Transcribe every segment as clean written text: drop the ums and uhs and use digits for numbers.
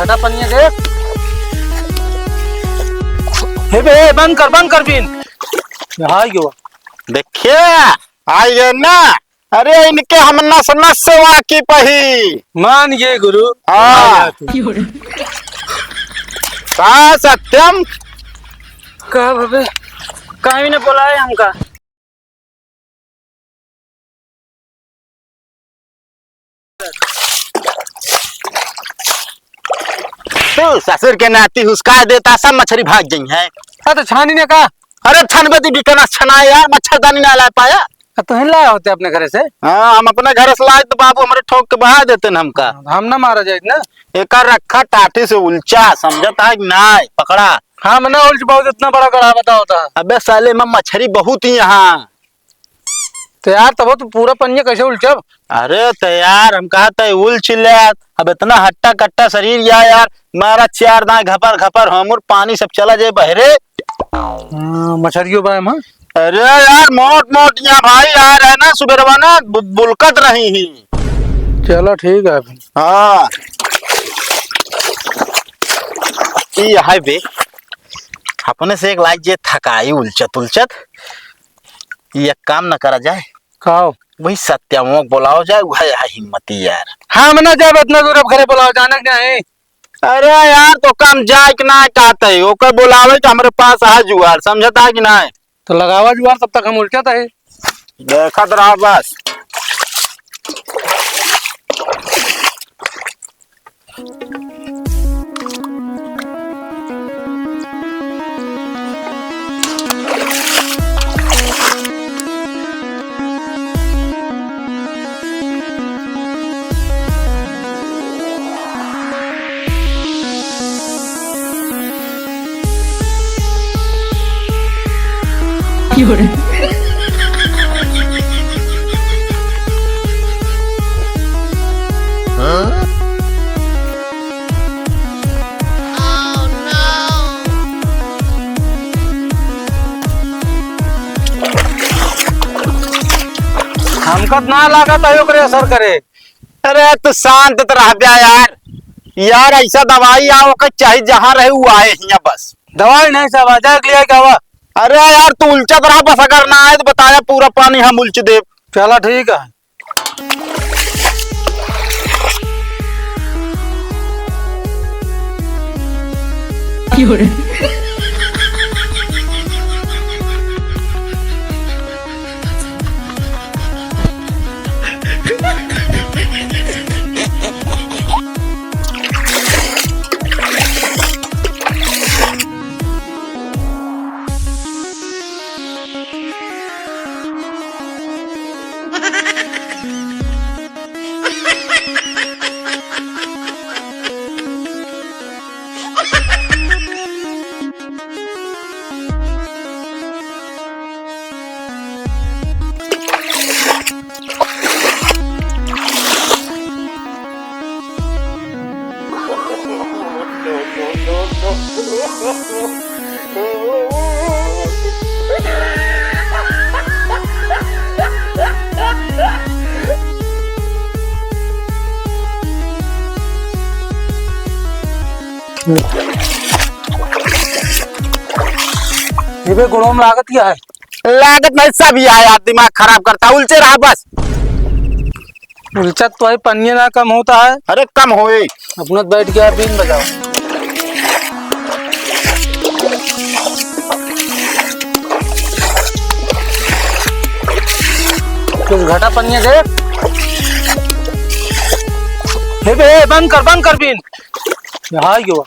घाटा पन्नी देख। हे बे बंद कर बिन। यहाँ क्यों? देखिए आई गए ना। अरे इनके हम नस नस से वाकिफ ही। मान ये गुरु। हाँ का सत्यम का भवे कहीं ने बोला है हमका। तू ससुर के नाती हुस्का देता सब मछली भाग गई है। हाँ तो छानी ने कहा। अरे छनबती बिकना छना यार मच्छरदानी ना ला पाया। तो हिल लाया होते अपने घर से। हाँ हम अपने घर से लाए तो बाबू हमारे ठोक के बहा देते न हमका। हम ना मारा जाए ना। एक रखा टाटी से उल्चा समझता है ना पकड़ा। हाँ मैंने उल्च बहुत इतना बड़ा गड़ा बता होता। अबे साले में मछली बहुत ही यहाँ। तो यार तब तो पूरा पन्नी कैसे उल्चब। अरे तैयार हम कहा था उल्च ले। अब इतना हट्टा कट्टा शरीर यार मारा चार दाएं घपर घपर हमर पानी सब चला जाए बहरे। मछलियों बाय मां। अरे यार मोट मोट यहाँ भाई यार है ना सुबह ना बुलकत रही ही। चलो ठीक है अभी। हाँ ये बे अपने से एक लाइक जे थकाई उलचत उलचत ये काम न करा जाए। खाओ वही सत्यामोक बुलाओ जाए वह हिम्मती यार। हाँ मना जाए इतना दूर अब घरे बुलाओ जाना क्या है। अरे यार तो कम जाए कि ना कहते है ओके बुलावे कि हमारे पास आ जुआर समझता है कि ना। तो लगावा जुआर तब तक हम उल्टा है। देखत रहा बस। हमका ना लागत है ओकरे असर करे। अरे तो शांत तो रह गया यार। यार ऐसा दवाई आओ के चाहे जहाँ रहे वो आए यहाँ बस। दवाई नहीं सब आ जाए लिया क्या हुआ। अरे यार तू उलचत रहा बस अगर ना आए तो बताया पूरा पानी हम उलच दे। चलो ठीक है। ये गुणों में लागत क्या है। लागत नहीं सब यार दिमाग खराब करता उलचे रहा बस। उलचत तो है पन्नी ना कम होता है। अरे कम होए अपना बैठ गया बीन बजाओ। कुछ घाटा पन्नी देख। हे बे बंद कर बीन। यहाँ क्यों?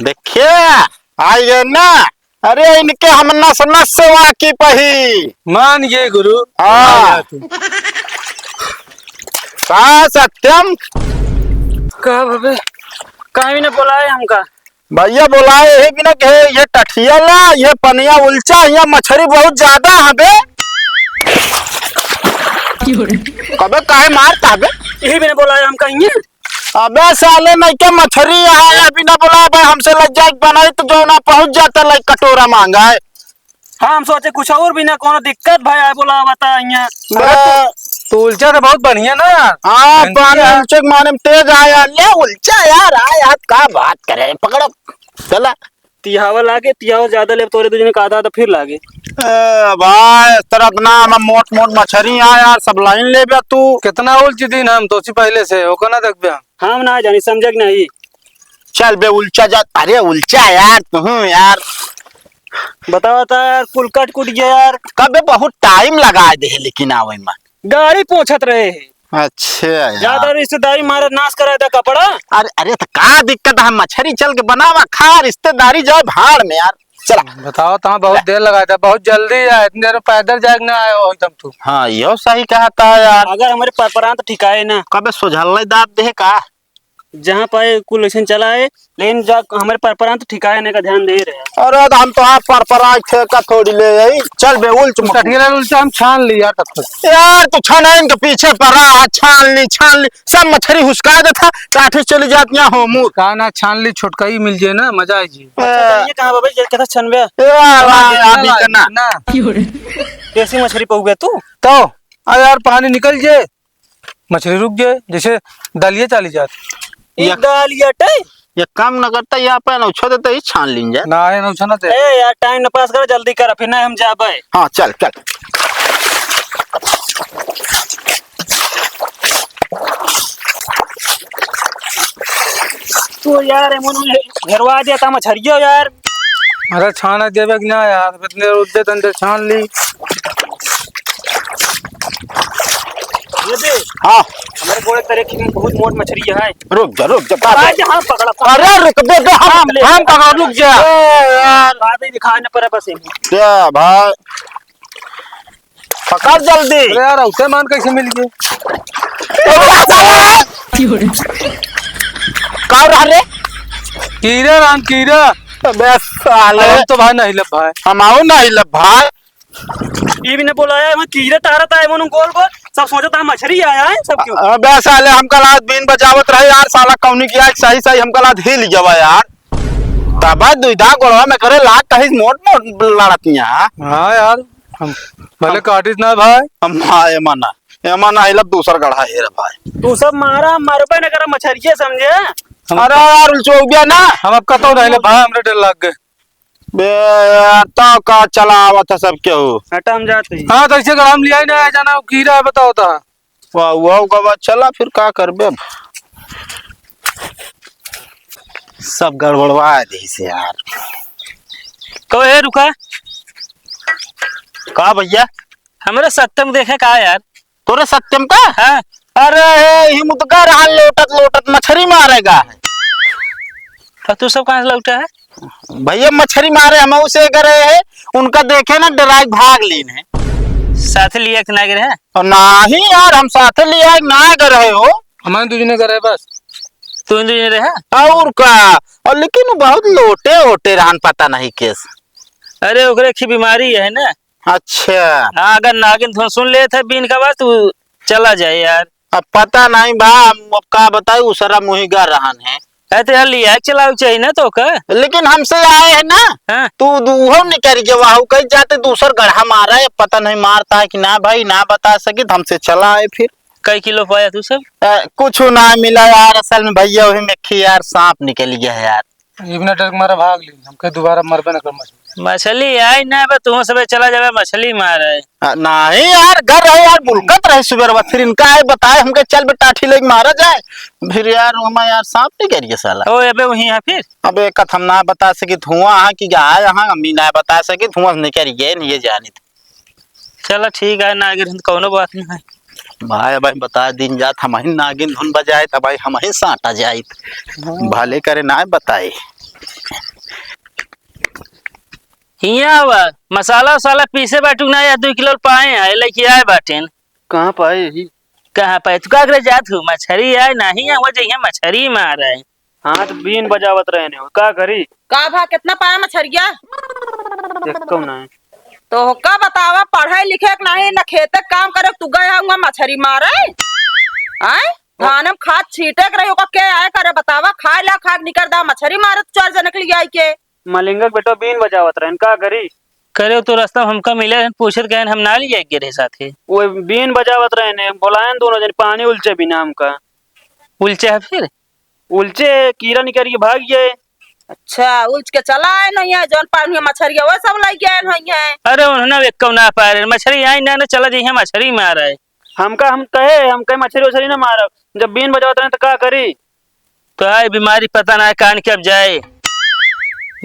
देखिए आई गए ना। अरे इनके हम नस नस से वाकिफ ही। मान ये गुरु। हाँ का सत्यम का भवे कहीं ने बोला है हमका। भैया बुलाए ही कि ना कहे ये टठिया ला ये पनिया उलचा यहाँ मछली बहुत ज्यादा है बे। कबे काहे मारता बे। यही मैंने बोला है हम कहेंगे। अबे साले नहीं क्या मछली है बिना बोला भाई हमसे लज्जा बनाई तो जो ना पहुंच जाता लाइक कटोरा मांगा है। हाँ हम सोचे कुछ और भी ना कोनो दिक्कत भाई बोला बता यहाँ। तो उलचा तो बहुत बढ़िया ना यार। हाँ पानी यार। उलचे माने में तेज आया ले उलचा यार आया का बात करे पकड़ो चला। तिहावा लागे, तिहावा ज्यादा ले तोरे तुझे का आधा फिर लागे। भाई तेरा इतना मोट मोट मछली आ यार सब लाइन ले बे तू। कितना उलची दिन हम तो पहले से होगा ना देख बे हम ना जानी समझक नहीं। चल बे उलचा जा अरे उलचा यार तू यार बताओ था यार पुल कट कूट गया यार। कबे बहुत टाइम लगा दे लेकिन आवे में। गाड़ी पहुंचत रहे है। अच्छा यार ज्यादा रिश्तेदारी मारा नाश करा था कपड़ा। अरे अरे तो का दिक्कत है मछली चल के बनावा खा रिश्तेदारी जाए भाड़ में यार चला। बताओ तो बहुत देर लगाया था बहुत जल्दी है इतनी देर में पैदल जाग ना आए हो एकदम तू। हाँ यो सही कहता है यार। अगर हमारे परपरांत ठिकाए ना कबे सुझल दाब दे का जहाँ पाए कुल ऐसा चला है, लेकिन जो हमारे परपरांत ठिकाने का ध्यान दे रहे हैं। अरे तो हम तो हाँ पर का थोड़ी ले आई चल बे उल्च उल्टा हम छान लिया तब तक। यार तू छान के पीछे पड़ा छान ली सब मछली हुसका दे था काठे चली जाती हो मुँह कहा ना छान ली छोटका ही मिल जाए ना मजा आई जी। अच्छा ये कहाँ बाबा कैसा छनबे ना कैसी मछली पहुँच तू तो यार पानी निकल जाए मछली रुक जाए जैसे दलिए चली जाती ये काम न करता यहाँ पे नौछो देते ही छान लीन जाए ना है ना उछना दे। ए यार टाइम न पास कर जल्दी कर फिर ना हम जाबे। हाँ चल चल तू यार घरवा दिया था मछरियो यार। अरे छाना देवे कि ना यार इतने उद्दे तंदे छान ली। ये दे हाँ हमारे गोड़े तरह की बहुत मोट मछली है। रुक जा आज हम पकड़ा अरे रुक दे हम पकड़ रुक जा यार बात ही दिखाने पर है बस क्या भाई पकड़ जल्दी। अरे यार उसे मान कैसे मिल गए कहाँ रह रे कीरा राम कीरा बस साले हम तो भाई नहीं लब भाई हम आओ नहीं लब भाई ये भी ने बुलाया मैं कीड़े तारता है मनु गोल गोल सब सोचा था मछली आया है सब क्यों। अबे साले हम कल आज बीन बजावत रहे यार साला कौनी किया सही सही हम कल आज हिल जवा यार तब दुईधा गोड़वा में करे लाख कहीं मोट मोट लड़तियां। हाँ यार हम भले काटिस ना भाई हम हाँ एमना हिलब दूसर गढ़ा है रे भाई तू सब मारा मरबे न करा मछरिये समझे। अरे यार उलझो गया ना हम अब कतो नहीं लब भाई हमरे डर लग गए बे तो का चला आवत है सब क्यों हटा हम जाते हैं। हाँ तो ऐसे हम लिया ही ना जाना कीड़ा है बताओ था वाह वाह गवा चला फिर का करबे अब सब गड़बड़वा दे से यार। कहो है रुका का भैया हमारे सत्यम देखे का यार। तोरे सत्यम का हाँ अरे हिमुतका रहा लोटत लोटत मछली मारेगा तो तू सब कहाँ से लौटा है। भैया मछली मारे हम उसे करे है उनका देखे ना डराई भाग लीन है साथ लिया कि ना गिरे है और नहीं यार हम साथ लिया ना कर रहे हो हमारे तुझने करे बस तू नहीं रहे और का और लेकिन बहुत लोटे ओटे रहन पता नहीं केस। अरे ओकरे की बीमारी है ना। अच्छा हाँ अगर नागिन तुम सुन ले थे बीन का बात तू चला जाए यार। अब पता नहीं बा अब का बताई उसरा मुहिगा रहन है ऐसे यार लिया चलाऊ चाहिए ना तो का। लेकिन हमसे आए है ना हाँ तू वो नहीं करी के वाहू कहीं जाते दूसर गढ़ा मारा है पता नहीं मारता है कि ना भाई ना बता सके तो हमसे चला आए फिर। कई किलो पाया तू सब। कुछ ना मिला यार असल में भैया वही में यार सांप निकल गया है यार। ये भी डर मारा भाग ली हम कहीं दोबारा मरबे ना कर मछली आई ना तू सब चला जाए मछली मारे नहीं यार घर रहे यार बुलकत रहे सुबह फिर इनका है बताए हमके चल बे टाठी लेके मारा जाए फिर यार वहाँ यार सांप नहीं करिए साला। ओ अबे वही है फिर अब एक हम ना बता सके धुआं हाँ की गाय यहाँ अम्मी ना बता सके धुआं नहीं करिए नहीं ये जानी थी। चलो ठीक है नागिन कोनो बात नहीं है भाई भाई बता दिन जात हम ही नागिन धुन बजाए तब भाई हम ही साटा जाए भले करे ना बताए। हिया हुआ मसाला वसाला पीसे बाटू ना या 2 किलो पाए है लेके आए बाटेन। कहाँ पाए ही कहाँ पाए तू का करे जात हूँ मछली आए नहीं वो जइया मछली मार है। हाँ तो बीन बजावत रहे ने का करी का भा कितना पाया मछरिया देखो ना तो का बतावा पढ़े लिखे नहीं न खेते काम करे तू गया हुआ मछरी मारे आए धानम खाद छीटे रही होगा क्या आए करे बतावा खाए ला खाद निकर दा मछरी मारे 4 जन के लिए आई के मलिंगा बेटो बीन बजावत रहे का करी करे तो रास्ता में हमका मिले पूछत गए हम ना लिए गिरे साथे वो बीन बजावत रहे ने बोलायन दोनों जन पानी उलचे बिना हमका उलचे है फिर उलचे कीड़ा निकल के भाग गए। अच्छा उल्च के चला है नहीं है जौन पानी मछरिया वो सब लग गए नहीं है। अरे उन्होंने एक कौ ना पा रहे मछली आई ना चला जी मछली मारा है हम कहे मछली उछली ना मारब जब बीन बजावत रहे तो का करी। तो आई बीमारी पता ना कान के अब जाए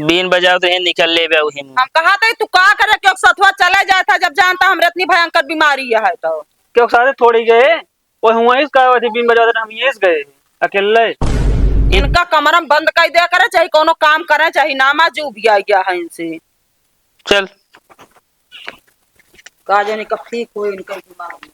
बीन बजाओ तो निकल ले वही हम कहा था तू का करे क्यों सथवा चले जाए था जब जानता हमरे इतनी भयंकर बीमारी है तो क्यों सारे थोड़ी गए वो हुआ इस का बीन बजावत हम ये गए अकेले। इनका कमरम बंद कर दिया करे चाहे कोनो काम करे चाहे नामा जो भी आ गया है इनसे चल का जाने कब ठीक हो इनका बीमारी।